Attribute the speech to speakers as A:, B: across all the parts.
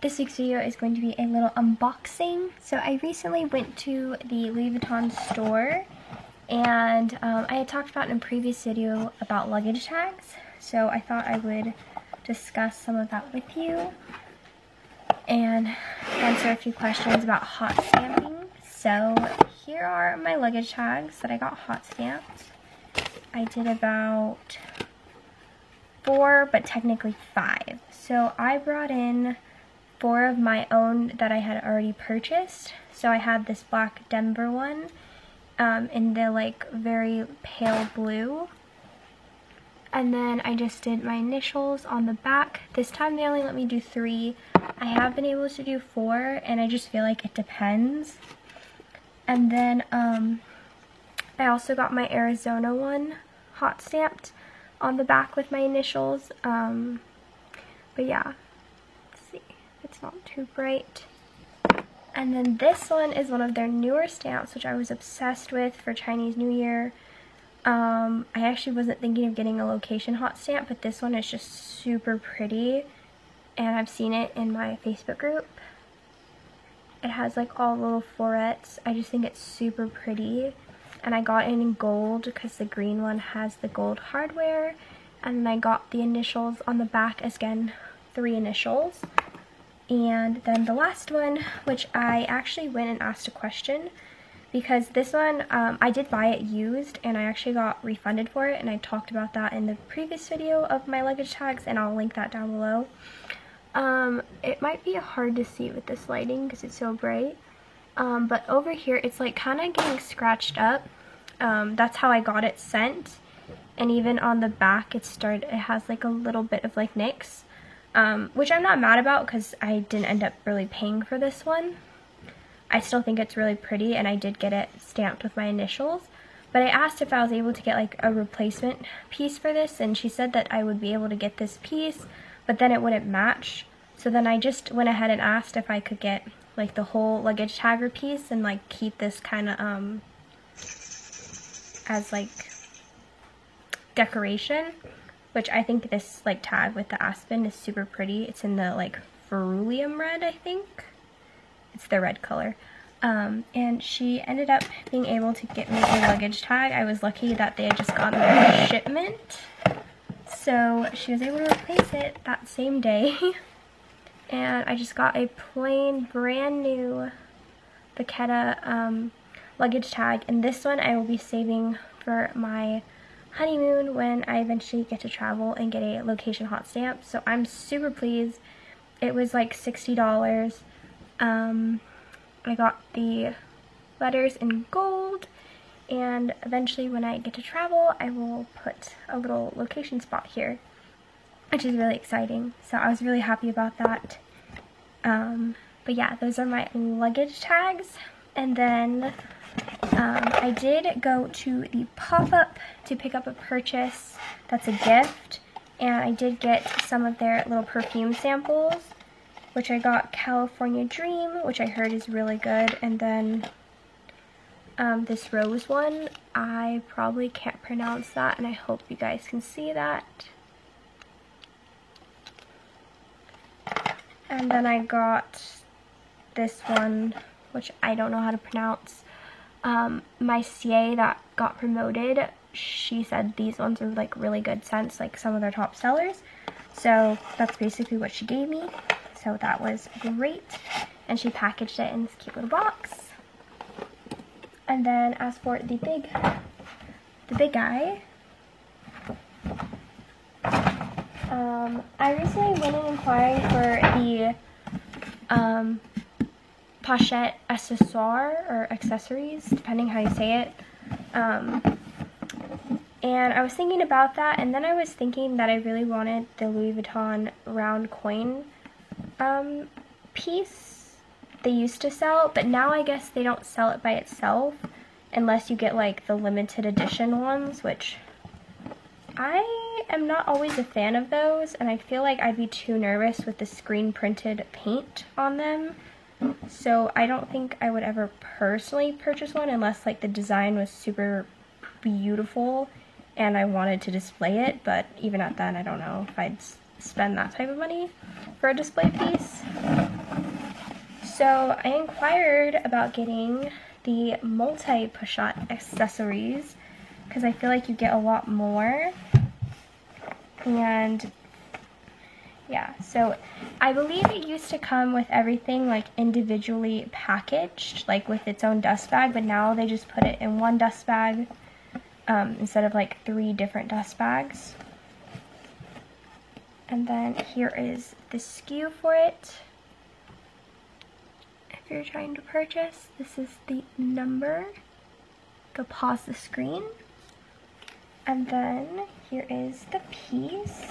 A: this week's video is going to be a little unboxing. So I recently went to the Louis Vuitton store, and I had talked about in a previous video about luggage tags. So I thought I would discuss some of that with you and answer a few questions about hot stamping. So here are my luggage tags that I got hot stamped. I did about 4, but technically 5. So I brought in 4 of my own that I had already purchased. So I had this black Denver one in the like very pale blue. And then I just did my initials on the back. This time they only let me do 3. I have been able to do 4, and I just feel like it depends. And then I also got my Arizona one hot stamped on the back with my initials. But yeah, let's see, it's not too bright. And then this one is one of their newer stamps, which I was obsessed with for Chinese New Year. I actually wasn't thinking of getting a location hot stamp, but this one is just super pretty, and I've seen it in my Facebook group. It has like all little florets. I just think it's super pretty, and I got it in gold because the green one has the gold hardware, and then I got the initials on the back as, again, 3 initials. And then the last one, which I actually went and asked a question, because this one, I did buy it used, and I actually got refunded for it, and I talked about that in the previous video of my luggage tags, and I'll link that down below. It might be hard to see with this lighting because it's so bright, but over here it's like kind of getting scratched up. That's how I got it sent, and even on the back it has like a little bit of like nicks, which I'm not mad about because I didn't end up really paying for this one. I still think it's really pretty, and I did get it stamped with my initials, but I asked if I was able to get like a replacement piece for this, and she said that I would be able to get this piece, but then it wouldn't match. So then I just went ahead and asked if I could get like the whole luggage tagger piece and like keep this kind of as like decoration, which I think this like tag with the aspen is super pretty. It's in the like cerulean red, I think. It's the red color. And she ended up being able to get me a luggage tag. I was lucky that they had just gotten their shipment, so she was able to replace it that same day. And I just got a plain brand new Vachetta luggage tag, and this one I will be saving for my honeymoon when I eventually get to travel and get a location hot stamp. So I'm super pleased. It was like $60. I got the letters in gold, and eventually when I get to travel I will put a little location spot here, which is really exciting. So I was really happy about that. But yeah, those are my luggage tags. And then I did go to the pop-up to pick up a purchase that's a gift, and I did get some of their little perfume samples, which I got California Dream, which I heard is really good, and then this rose one, I probably can't pronounce that, and I hope you guys can see that. And then I got this one, which I don't know how to pronounce. My CA that got promoted, she said these ones are like really good scents, like some of their top sellers. So that's basically what she gave me. So that was great, and she packaged it in this cute little box. And then as for the big guy, I recently went in inquiring for the pochette accessoire or accessories, depending how you say it. And I was thinking about that, and then I was thinking that I really wanted the Louis Vuitton round coin piece they used to sell, but now I guess they don't sell it by itself unless you get like the limited edition ones, which I am not always a fan of those, and I feel like I'd be too nervous with the screen printed paint on them. So I don't think I would ever personally purchase one unless like the design was super beautiful and I wanted to display it, but even at then I don't know if I'd spend that type of money for a display piece. So I inquired about getting the multi-pochette accessories because I feel like you get a lot more. And yeah, so I believe it used to come with everything like individually packaged, like with its own dust bag, but now they just put it in one dust bag instead of like 3 different dust bags. And then here is the SKU for it. If you're trying to purchase, this is the number. Go pause the screen. And then here is the piece.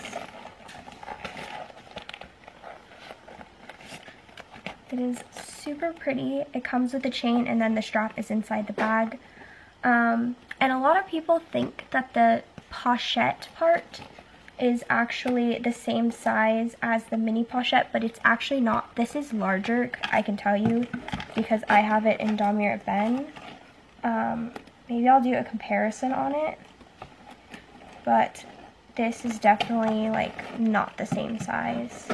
A: It is super pretty. It comes with a chain and then the strap is inside the bag. And a lot of people think that the pochette part is actually the same size as the mini pochette, but it's actually not. This is larger, I can tell you, because I have it in Damier Ebene. Maybe I'll do a comparison on it, but this is definitely like not the same size.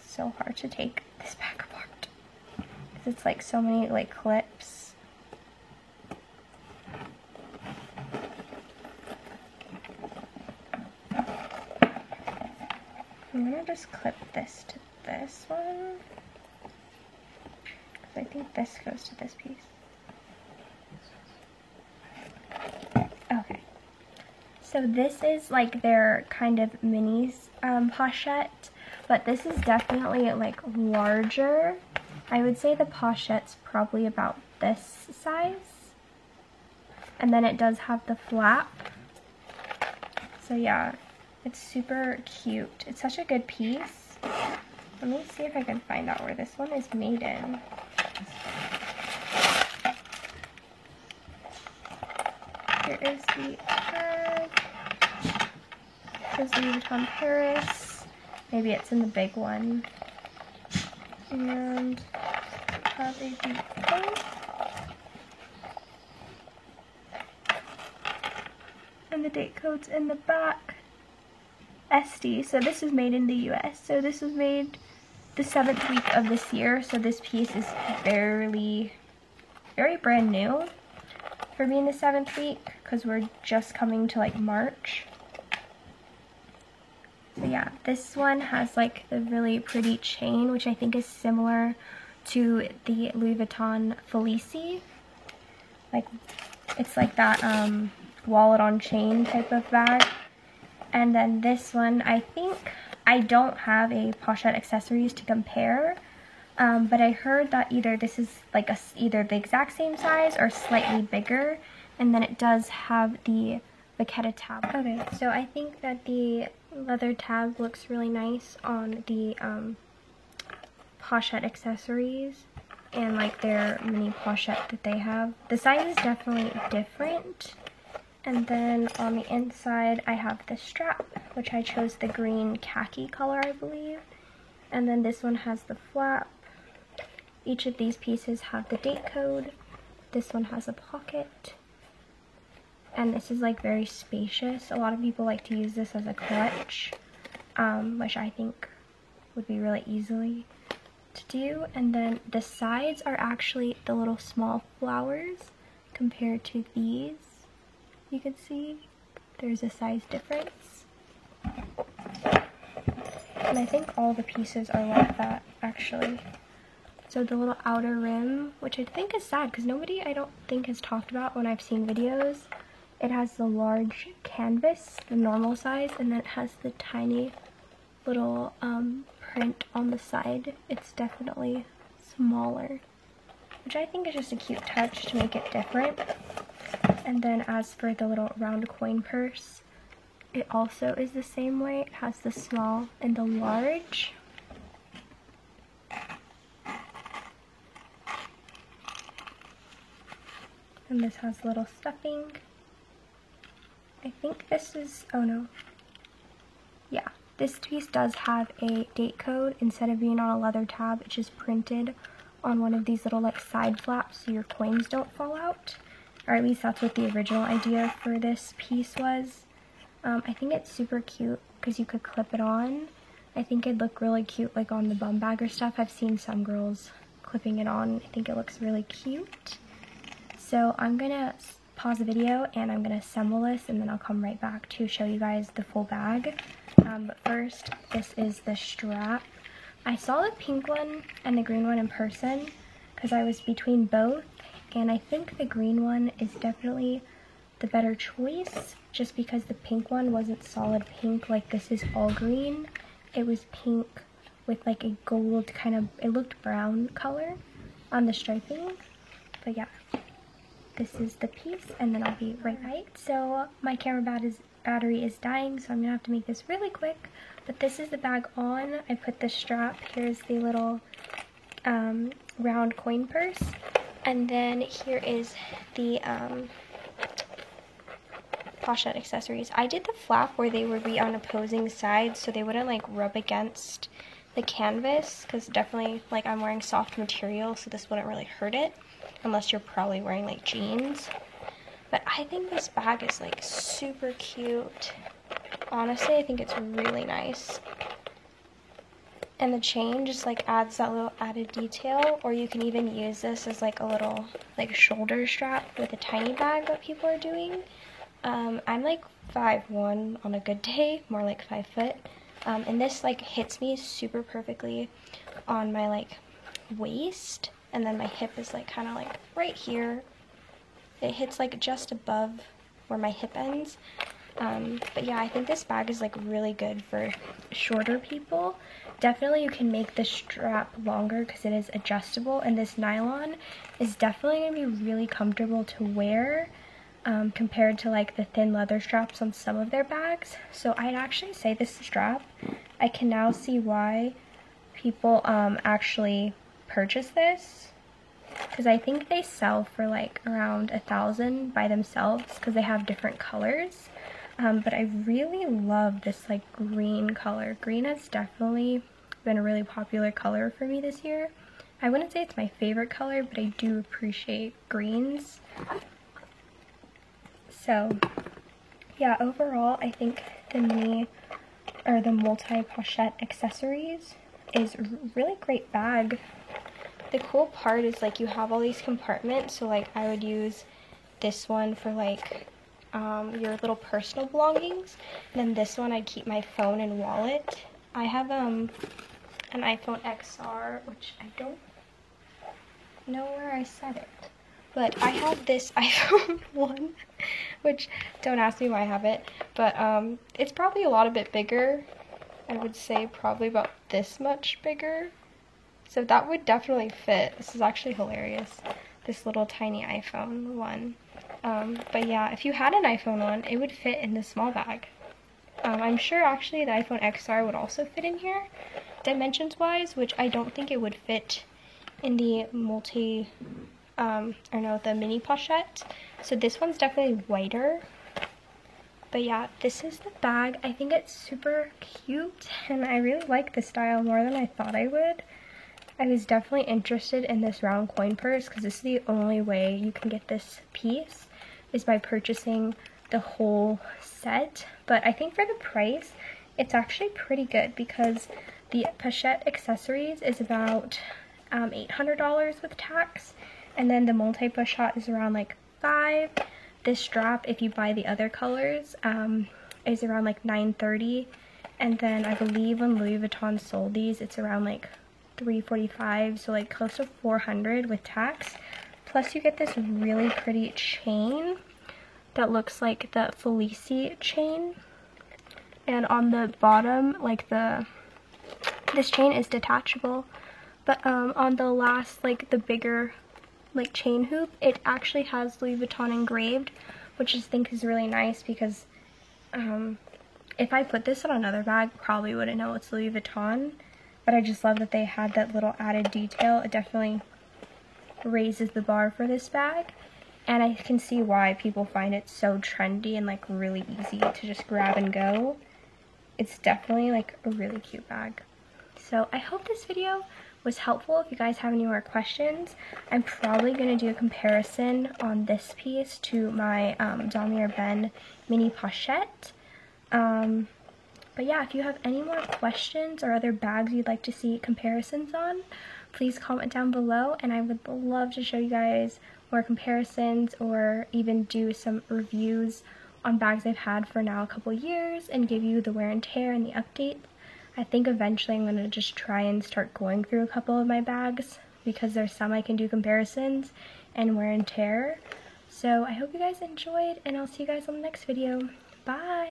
A: So hard to take this bag apart because it's like so many like clips. I'm gonna just clip this to this one because I think this goes to this piece. Okay, so this is like their kind of mini pochette, but this is definitely like larger. I would say the pochette's probably about this size, and then it does have the flap. So yeah, it's super cute. It's such a good piece. Let me see if I can find out where this one is made in. Here is the tag. Here's Louis Vuitton Paris. Maybe it's in the big one. And have a date code. And the date code's in the back. SD. So this is made in the US. So this was made the 7th week of this year. So this piece is very brand new for being the 7th week, because we're just coming to like March. So yeah, this one has like the really pretty chain, which I think is similar to the Louis Vuitton Felicie. Like, it's like that wallet on chain type of bag. And then this one, I think I don't have a pochette accessories to compare, but I heard that either this is like either the exact same size or slightly bigger, and then it does have the Vachetta tab. Okay, so I think that the leather tab looks really nice on the pochette accessories and like their mini pochette that they have. The size is definitely different. And then on the inside I have the strap, which I chose the green khaki color, I believe. And then this one has the flap. Each of these pieces have the date code. This one has a pocket. And this is like very spacious. A lot of people like to use this as a clutch, which I think would be really easily to do. And then the sides are actually the little small flowers compared to these. You can see there's a size difference. And I think all the pieces are like that, actually. So the little outer rim, which I think is sad because nobody, I don't think, has talked about when I've seen videos. It has the large canvas, the normal size, and then it has the tiny little print on the side. It's definitely smaller, which I think is just a cute touch to make it different. And then as for the little round coin purse, it also is the same way. It has the small and the large. And this has little stuffing. I think this is, oh no. Yeah, this piece does have a date code. Instead of being on a leather tab, it's just printed on one of these little like side flaps so your coins don't fall out. Or at least that's what the original idea for this piece was. I think it's super cute because you could clip it on, I think it'd look really cute like on the bum bag or stuff. I've seen some girls clipping it on. I think it looks really cute. So I'm gonna pause the video and I'm gonna assemble this, and then I'll come right back to show you guys the full bag. But first, this is the strap. I saw the pink one and the green one in person because I was between both, and I think the green one is definitely the better choice just because the pink one wasn't solid pink like this is all green. It was pink with like a gold kind of, it looked brown color on the striping. But yeah, this is the piece, and then I'll be right back. So my camera battery is dying, so I'm gonna have to make this really quick. But this is the bag on. I put the strap. Here's the little round coin purse, and then here is the pochette accessories. I did the flap where they would be on opposing sides so they wouldn't like rub against the canvas, because definitely like I'm wearing soft material, so this wouldn't really hurt it unless you're probably wearing like jeans. But I think this bag is like super cute. Honestly, I think it's really nice. And the chain just like adds that little added detail, or you can even use this as like a little like shoulder strap with a tiny bag that people are doing. I'm like 5'1" on a good day, more like 5 foot. And this like hits me super perfectly on my like waist, and then my hip is like kind of like right here. It hits like just above where my hip ends. But yeah, I think this bag is like really good for shorter people. Definitely you can make the strap longer because it is adjustable, and this nylon is definitely going to be really comfortable to wear compared to like the thin leather straps on some of their bags. So I'd actually say this strap, I can now see why people actually purchase this, because I think they sell for like around $1,000 by themselves because they have different colors. But I really love this like green color. Green has definitely been a really popular color for me this year. I wouldn't say it's my favorite color, but I do appreciate greens. So yeah, overall I think the multi-pochette accessories is a really great bag. The cool part is like you have all these compartments, so like I would use this one for like your little personal belongings, and then this one I'd keep my phone and wallet. I have an iPhone XR, which I don't know where I set it, but I have this iPhone 1, which don't ask me why I have it, but it's probably a bit bigger. I would say probably about this much bigger, so that would definitely fit. This is actually hilarious, this little tiny iPhone 1. But yeah, if you had an iPhone 1, it would fit in this small bag. I'm sure actually the iPhone XR would also fit in here, dimensions wise, which I don't think it would fit in the the mini pochette. So this one's definitely whiter. But yeah, this is the bag. I think it's super cute, and I really like the style more than I thought I would. I was definitely interested in this round coin purse because this is the only way you can get this piece is by purchasing the whole set. But I think for the price, it's actually pretty good because the pochette accessories is about $800 with tax, and then the multi-pochette is around like $5. This strap, if you buy the other colors, is around like $930, and then I believe when Louis Vuitton sold these, it's around like $345, so like close to $400 with tax. Plus you get this really pretty chain that looks like the Felici chain, and on the bottom, like this chain is detachable, but on the last, like the bigger like chain hoop, it actually has Louis Vuitton engraved, which I think is really nice because if I put this on another bag, probably wouldn't know it's Louis Vuitton. But I just love that they had that little added detail. It definitely raises the bar for this bag, and I can see why people find it so trendy and like really easy to just grab and go. It's definitely like a really cute bag. So I hope this video was helpful. If you guys have any more questions, I'm probably going to do a comparison on this piece to my Damier Ben mini pochette. But yeah, if you have any more questions or other bags you'd like to see comparisons on, please comment down below, and I would love to show you guys more comparisons or even do some reviews on bags I've had for now a couple years and give you the wear and tear and the update. I think eventually I'm going to just try and start going through a couple of my bags because there's some I can do comparisons and wear and tear. So I hope you guys enjoyed, and I'll see you guys on the next video. Bye!